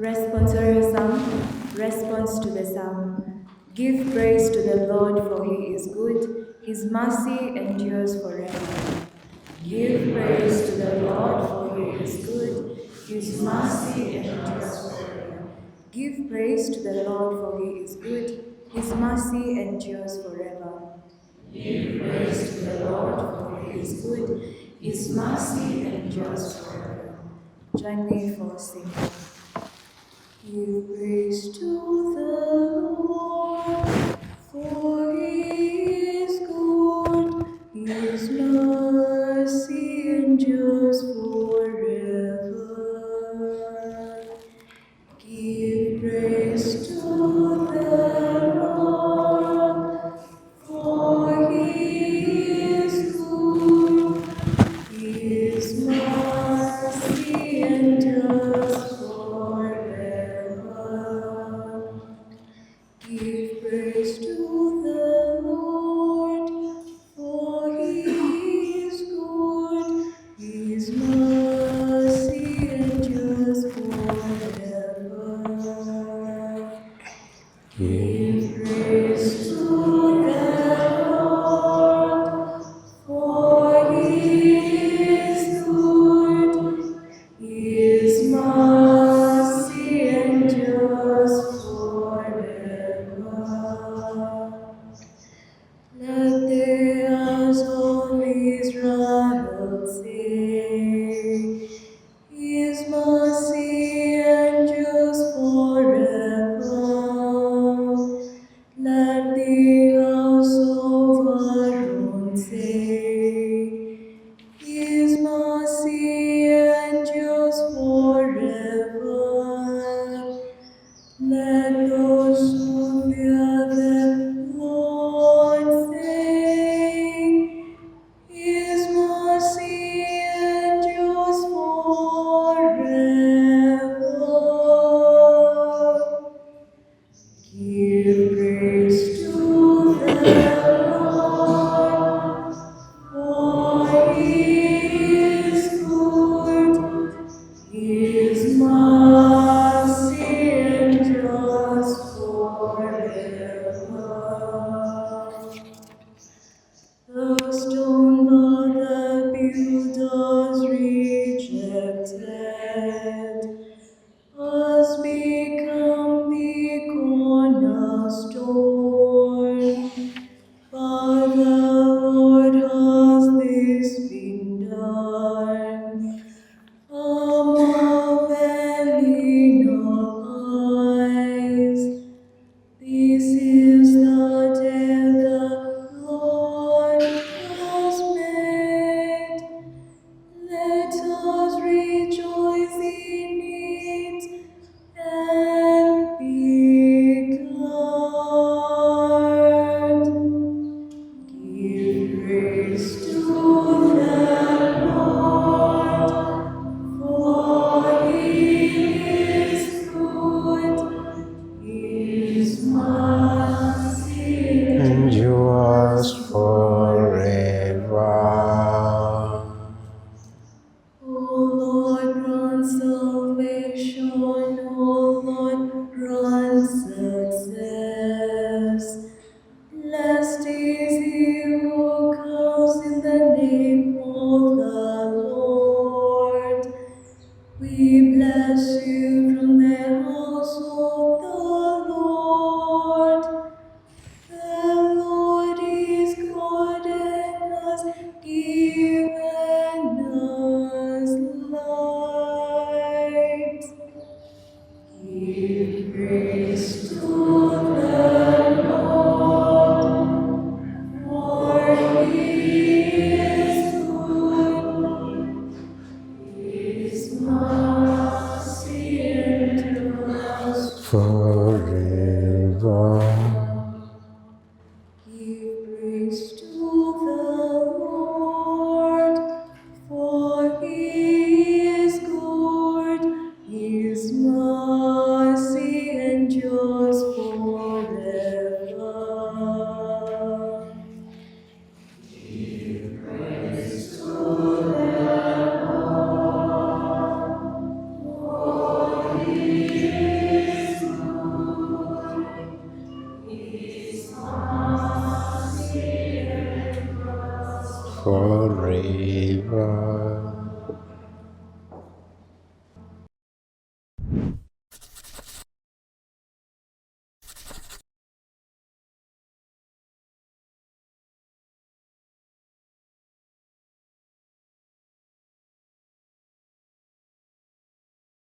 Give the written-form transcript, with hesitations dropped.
Responsorial Psalm, response to the psalm. Give praise to the Lord, for he is good, his mercy endures forever. Give praise to the Lord, for he is good, his mercy endures forever. Give praise to the Lord, for he is good, his mercy endures forever. Give praise to the Lord, for he is good, his mercy endures forever. Join me for singing. Give praise to the Lord, for he is good, his mercy endures forever. Give praise to the Lord, for he is good, his mercy endures forever. Give praise to the Lord, for he is good, his mercy endures forever. Give praise to the Lord, for he is good, his mercy endures forever. Let the house of Israel say, his mercy endures forever. Let the house of Aaron say, his mercy endures forever. Let those who fear the Lord say, his mercy endures forever. Give praise to the Lord, for he is good, his mercy endures forever. The stone that the builders rejected has become the cornerstone. By the Lord has this been done, a marvel in our eyes. This is the day the Lord has made. Let us rejoice in it and be glad. Give praise to the Lord, for he is good, his mercy endures forever. O Lord, grant salvation, O Lord, grant success. Blessed is he who comes in the name of the Lord. We bless you from the house of the Lord. The Lord is God and has given us light. Give praise to the Lord, for he is good, his mercy endures Forever. Give praise to the Lord, for he is good, his mercy endures forever. Give praise to the Lord, for he forever.